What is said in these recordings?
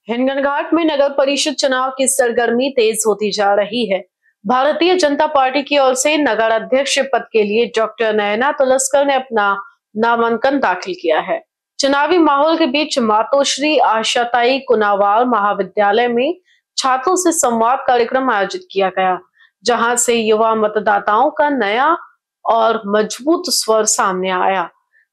हिंगनघाट में नगर परिषद चुनाव की सरगर्मी तेज होती जा रही है। भारतीय जनता पार्टी की ओर से नगर अध्यक्ष पद के लिए डॉक्टर नयना तुलस्कर ने अपना नामांकन दाखिल किया है। चुनावी माहौल के बीच मातोश्री आशाताई कुनावार महाविद्यालय में छात्रों से संवाद कार्यक्रम आयोजित किया गया, जहां से युवा मतदाताओं का नया और मजबूत स्वर सामने आया।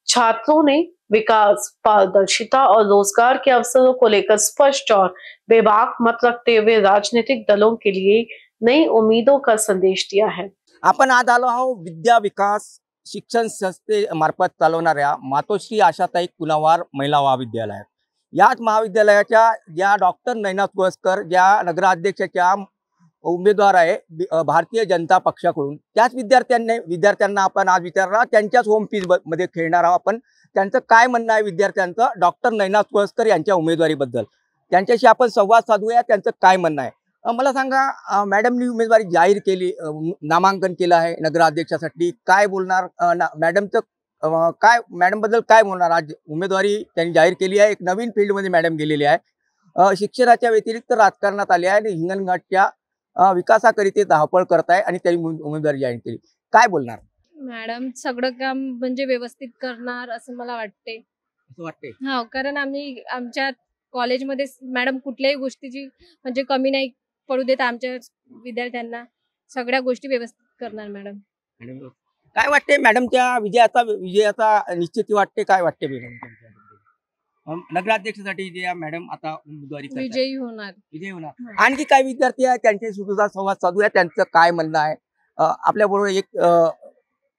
छात्रों ने विकास, पारदर्शिता और रोजगार के अवसरों को लेकर स्पष्ट और बेबाक मत रखते हुए राजनीतिक दलों के लिए नई उम्मीदों का संदेश दिया है। आपण आज आलो आहोत विद्या विकास शिक्षण संस्थेमार्फत चालवणाऱ्या मातोश्री आशाताई कुनावार महिला महाविद्यालयात। याच महाविद्यालयाच्या ज्या डॉक्टर नयना तुळसकर ज्या नगराध्यक्षाच्या उमेदवार आहे भारतीय जनता पक्षाकडून, त्याच विद्यार्थ्यांना आपण आज विचारणार, त्यांच्याच होम पीच मध्ये खेळणार आहोत आपण। त्यांचं काय म्हणणं आहे विद्यार्थ्यांचं डॉक्टर नयना तुळसकर यांच्या उमेदवारीबद्दल, त्यांच्याशी आपण संवाद साधूया। त्यांचं काय म्हणणं आहे मला सांगा। मॅडमनी उमेदवारी जाहीर केली, नामांकन केलं आहे नगराध्यक्षासाठी, काय बोलणार मॅडमचं काय मॅडमबद्दल काय बोलणार? आज उमेदवारी त्यांनी जाहीर केली आहे, एक नवीन फील्डमध्ये मॅडम गेलेली आहे, शिक्षणाच्या व्यतिरिक्त राजकारणात आले आहे आणि हिंगणघाटच्या विकासाकरिता धावपळ करताय आणि त्यांनी उमेदवारी जाहीर केली, काय बोलणार? मॅडम सगळं काम म्हणजे व्यवस्थित करणार असं मला वाटते। असं वाटते? हो, कारण आम्ही आमच्या कॉलेजमध्ये मॅडम कुठल्याही गोष्टीची म्हणजे कमी नाही पडू देत आमच्या विद्यार्थ्यांना, सगळ्या गोष्टी व्यवस्थित करणार मॅडम। काय वाटते मॅडमच्या विजयाचा निश्चिती वाटते, काय वाटते मॅडम नगराध्यक्षासाठी जे मॅडम आता उमेदवारी विजयी होणार? विजयी होणार। आणखी काही विद्यार्थी आहेत त्यांच्याशी सुद्धा संवाद साधूया, त्यांचं काय म्हणणं आहे। आपल्या बरोबर एक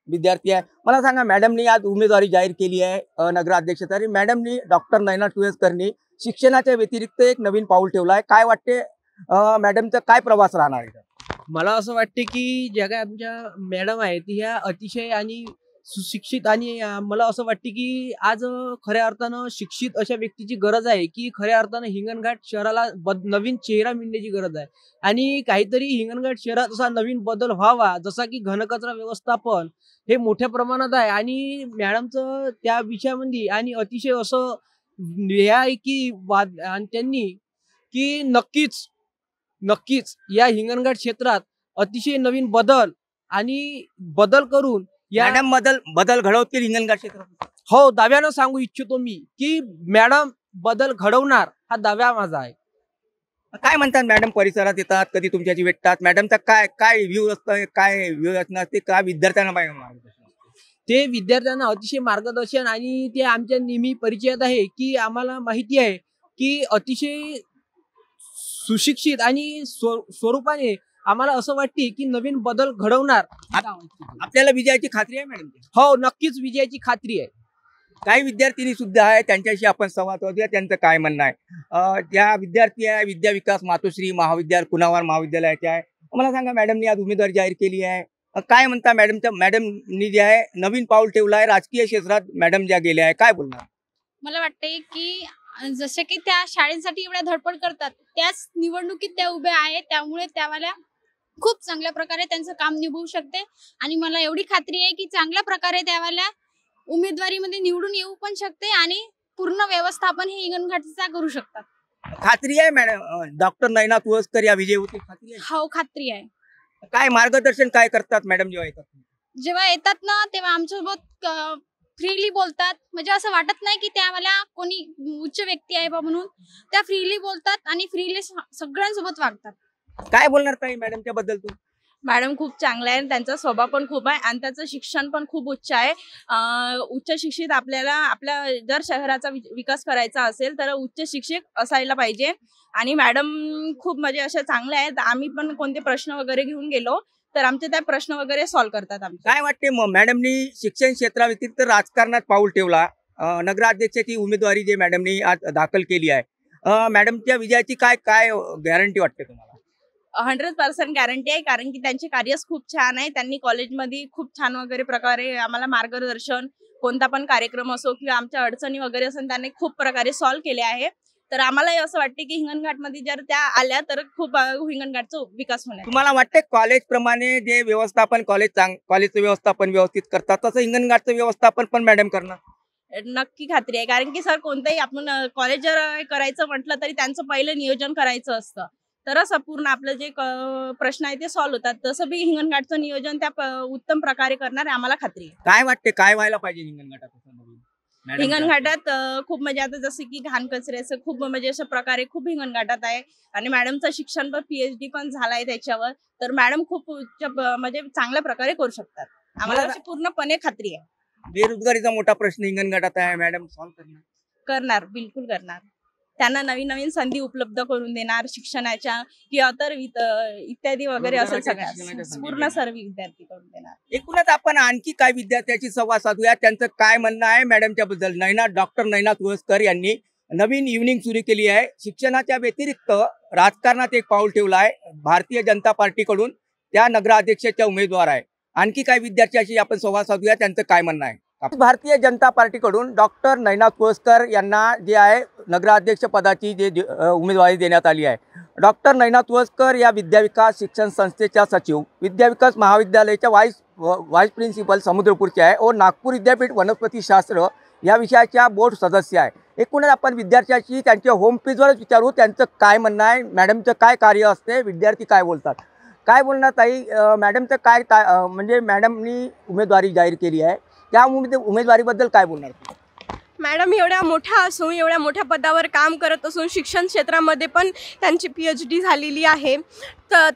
विद्यार्थी आहे, मला सांगा मॅडमनी आज उमेदवारी जाहीर केली आहे नगराध्यक्षासाठी। मॅडमनी डॉक्टर नयना तुळसकरनी शिक्षणाच्या व्यतिरिक्त एक नवीन पाऊल ठेवलं आहे, काय वाटते मॅडमचा काय प्रवास राहणार आहे? मला असं वाटते की ज्या काय आमच्या मॅडम आहेत ह्या अतिशय आणि सुशिक्षित, आणि मला असं वाटते की आज खऱ्या अर्थानं शिक्षित अशा व्यक्तीची गरज आहे की खऱ्या अर्थानं हिंगणघाट शहराला नवीन चेहरा मिळण्याची गरज आहे आणि काहीतरी हिंगणघाट शहरात असा नवीन बदल व्हावा, जसा की घनकचरा व्यवस्थापन हे मोठ्या प्रमाणात आहे आणि मॅडमचं त्या विषयामध्ये आणि अतिशय असं हे आहे की आणि त्यांनी की नक्कीच या हिंगणघाट क्षेत्रात अतिशय नवीन बदल करून मॅडम बदल घडवतील हिंगणघाट क्षेत्रात। हो, दाव्यानं सांगू इच्छितो मी की मॅडम बदल घडवणार, हा दावा माझा आहे। काय म्हणतात मॅडम? परिसरात येतात, कधी तुमच्याशी भेटतात, मॅडमचा काय व्ह्यू असतं, काय व्ह्यू असणार ते काय विद्यार्थ्यांना ते विद्यार्थ्यांना अतिशय मार्गदर्शन आणि ते आमच्या नेहमी परिचयात आहे की आम्हाला माहिती आहे की अतिशय सुशिक्षित आणि स्वरूपाने आम्हाला असं वाटते की नवीन बदल घडवणार। आपल्याला विजयाची खात्री आहे मॅडम? हो, नक्कीच विजयाची खात्री आहे। काही विद्यार्थिनी सुद्धा आहे, त्यांच्याशी आपण संवाद साधूया, त्यांचं काय म्हणणं आहे। ज्या विद्यार्थी आहे विद्या विकास मातोश्री महाविद्यालय कुनावार महाविद्यालयाचे आहे, मला सांगा मॅडमनी आज उमेदवारी जाहीर केली आहे, काय म्हणता मॅडमनी जे आहे नवीन पाऊल ठेवलं आहे राजकीय क्षेत्रात, मॅडम ज्या गेल्या आहे, काय बोलणार? मला वाटते की जसे की त्या शाळेसाठी एवढ्या धडपड करतात, त्याच निवडणुकीत त्या उभ्या आहेत, त्यामुळे त्यावाल्या खूप चांगल्या प्रकारे त्यांचं काम निभवू शकते आणि मला एवढी खात्री आहे की चांगल्या प्रकारे त्यावाल्या उमेदवारीमध्ये निवडून येऊ पण शकते आणि पूर्ण व्यवस्थापन हे हिंगणघाटचा करू शकतात। खात्री आहे मॅडम डॉक्टर नयना तुळसकर या विजय होतील, खात्री आहे? हो, खात्री आहे। काय मार्गदर्शन काय करतात मॅडम जेव्हा येतात ना तेव्हा आमच्यासोबत फ्रीली बोलतात, म्हणजे असं वाटत नाही की त्यावाल्या कोणी उच्च व्यक्ती आहे बा म्हणून, त्या फ्रीली बोलतात आणि फ्रीली सगळ्यांसोबत वागतात। काय बोलणार ताई मॅडमच्या बद्दल? तू मॅडम खूप चांगला आहे, त्यांचा स्वभाव पण खूप आहे आणि त्यांचं शिक्षण पण खूप उच्च आहे। उच्च शिक्षित आपल्याला आपल्या जर शहराचा विकास करायचा असेल तर उच्च शिक्षक असायला पाहिजे आणि मॅडम खूप म्हणजे अशा चांगल्या आहेत। आम्ही पण कोणते प्रश्न वगैरे घेऊन गेलो तर आमचे त्या प्रश्न वगैरे सॉल्व्ह करतात। काय वाटते मॅडमनी शिक्षण क्षेत्राव्यतिरिक्त राजकारणात पाऊल ठेवला, नगराध्यक्षाची उमेदवारी जे मॅडमनी आज दाखल केली आहे, मॅडमच्या विजयाची काय गॅरंटी वाटते तुम्हाला? 100% गॅरंटी आहे, कारण की त्यांचे कार्य खूप छान आहे। त्यांनी कॉलेजमध्ये खूप छान वगैरे प्रकारे आम्हाला मार्गदर्शन, कोणता पण कार्यक्रम असो किंवा आमच्या अडचणी वगैरे असेल त्यांनी खूप प्रकारे सॉल्व्ह केले आहे। तर आम्हालाही असं वाटते की हिंगणघाटमध्ये जर त्या आल्या तर खूप हिंगणघाटचा विकास होणार। तुम्हाला वाटते कॉलेज प्रमाणे जे व्यवस्थापन कॉलेजचं व्यवस्थापन व्यवस्थित करतात तसं हिंगणघाटचं व्यवस्थापन पण मॅडम करणार? नक्की खात्री आहे. कारण की सर कोणतंही आपण कॉलेज जर करायचं म्हटलं तरी त्यांचं पहिलं नियोजन करायचं असतं, तरच पूर्ण आपलं जे प्रश्न आहे ते सॉल्व्ह होतात. तसं बी हिंगणघाटचं नियोजन त्या उत्तम प्रकारे करणार आहे, आम्हाला खात्री आहे. काय वाटते काय व्हायला पाहिजे हिंगणघाटात असं नवीन? मॅडमच्या हिंगणघाटात खूप म्हणजे आता जसं की घाण कचऱ्याचं खूप म्हणजे अशा प्रकारे खूप हिंगणघाटात आहे आणि मॅडमचं शिक्षण पण PhD पण झालाय त्याच्यावर, तर मॅडम खूप म्हणजे चांगल्या प्रकारे करू शकतात. आम्हाला मला- अशी पूर्णपणे खात्री आहे. बेरोजगारीचा मोठा प्रश्न हिंगणघाटात आहे, मॅडम सॉल्व्ह करणार. करणार, बिलकुल करणार. त्यांना नवीन नवीन संधी उपलब्ध करून देणार शिक्षणाच्या किंवा तर इत्यादी वगैरे असेल रोजगाराच्या शिक्षणाच्या सगळ्या संधी पूर्ण देणार. सर्व विद्यार्थी करून देणार. एकूणच आपण आणखी काय विद्यार्थ्याची संवाद साधूया, त्यांचं काय म्हणणं आहे मॅडमच्या बद्दल. डॉक्टर नैना तुळसकर यांनी नवीन इव्हनिंग सुरू केली आहे. शिक्षणाच्या व्यतिरिक्त राजकारणात एक पाऊल ठेवलं आहे. भारतीय जनता पार्टीकडून त्या नगराध्यक्षाच्या उमेदवार आहे. आणखी काही विद्यार्थ्याशी आपण संवाद साधूया, त्यांचं काय म्हणणं आहे. भारतीय जनता पार्टीकडून डॉक्टर नैना तुळसकर यांना जे आहे नगराध्यक्ष पदाची उमेदवारी देण्यात आली आहे. डॉक्टर नैना तुळसकर या विद्याविकास शिक्षण संस्थेच्या सचिव, विद्याविकास महाविद्यालयाच्या वाईस प्रिन्सिपल समुद्रपूरचे आहे व नागपूर विद्यापीठ वनस्पतीशास्त्र या विषयाच्या बोर्ड सदस्य आहे. एकूणच आपण विद्यार्थ्याशी त्यांच्या होम पेजवरच विचारू त्यांचं काय म्हणणं आहे, मॅडमचं काय कार्य असते, विद्यार्थी काय बोलतात. काय बोलणार ताई, मॅडमचं काय म्हणजे मॅडमनी उमेदवारी जाहीर केली आहे, त्या उमेदवारीबद्दल काय बोलणार? मॅडम एवढ्या मोठ्या असून एवढ्या मोठ्या पदावर काम करत असून शिक्षण क्षेत्रामध्ये पण त्यांची PhD झालेली आहे,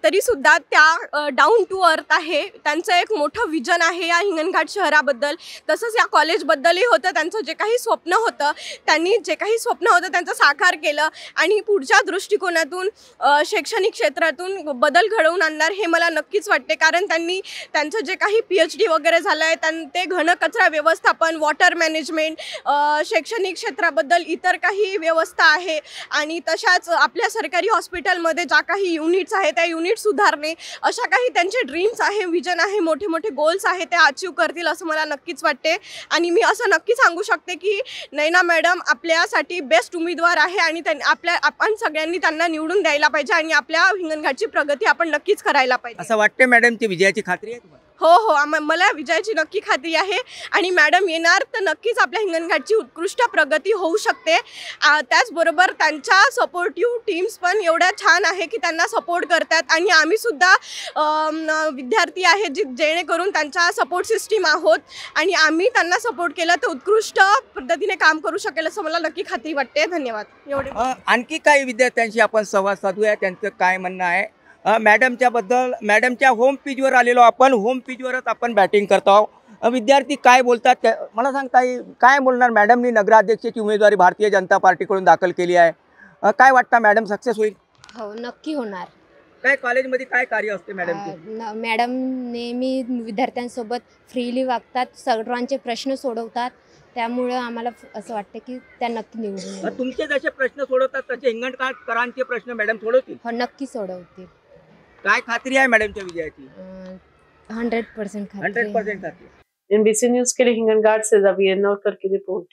तरीसुद्धा त्या डाऊन टू अर्थ आहे. त्यांचं एक मोठं विजन आहे या हिंगणघाट शहराबद्दल, तसंच या कॉलेजबद्दलही होतं. त्यांचं जे काही स्वप्न होतं त्यांचं साकार केलं आणि पुढच्या दृष्टिकोनातून शैक्षणिक क्षेत्रातून बदल घडवून आणणार हे मला नक्कीच वाटते. कारण त्यांनी त्यांचं जे काही PhD वगैरे झालं आहे ते घनकचरा व्यवस्थापन, वॉटर मॅनेजमेंट, शैक्षणिक क्षेत्राबद्दल इतर काही व्यवस्था आहे आणि तशाच आपल्या सरकारी हॉस्पिटलमध्ये ज्या काही युनिट्स आहेत त्या युनिट सुधारणे, अशा काही त्यांचे ड्रीम्स आहे, विजन आहे, मोठे मोठे गोल्स आहे ते अचीव करतील असं मला नक्कीच वाटते. आणि मी असं नक्की सांगू शकते की नैना मॅडम आपल्यासाठी बेस्ट उमेदवार आहे आणि आपण सगळ्यांनी त्यांना निवडून द्यायला पाहिजे आणि आपल्या हिंगणघाटची प्रगती आपण नक्कीच करायला पाहिजे. असं वाटते मॅडमची विजयाची खात्री आहे तुम्हाला? हो, मला विजयाची नक्की खात्री आहे आणि मॅडम येणार तर नक्कीच आपल्या हिंगणघाटची उत्कृष्ट प्रगती होऊ शकते. त्याचबरोबर त्यांच्या सपोर्टिव्ह टीम्स पण एवढ्या छान आहे की त्यांना सपोर्ट करतात आणि आम्हीसुद्धा विद्यार्थी आहेत जेणेकरून त्यांच्या सपोर्ट सिस्टीम आहोत आणि आम्ही त्यांना सपोर्ट केला तर उत्कृष्ट पद्धतीने काम करू शकेल असं मला नक्की खात्री वाटते. धन्यवाद. एवढे आणखी काही विद्यार्थ्यांशी आपण संवाद साधूया, त्यांचं काय म्हणणं आहे. मॅडमच्या होम पेजवर आलेलो आपण. होम पेजवरच आपण बॅटिंग करतो आहोत. विद्यार्थी काय बोलतात मला सांगता येईल, काय बोलणार? मॅडमनी नगराध्यक्षाची उमेदवारी भारतीय जनता पार्टीकडून दाखल केली आहे. काय वाटतं मॅडम सक्सेस होईल? हो, नक्की होणार. काय कॉलेजमध्ये काय कार्य असते मॅडमचे? मॅडम नेहमी विद्यार्थ्यांसोबत फ्रीली वागतात, सर्वांचे प्रश्न सोडवतात, त्यामुळं आम्हाला असं वाटतं की त्या नक्की निवडून येतील. तुमचे जसे प्रश्न सोडवतात तसे हिंगणघाटकरांचे प्रश्न मॅडम सोडवतील? हो, नक्की सोडवतील. काय खात्री आहे मॅडमच्या विजयाची? 100% खात्री. 100% खात्री. NBC न्यूज के लिए हिंगणघाट से ज़बीर नौकर की रिपोर्ट।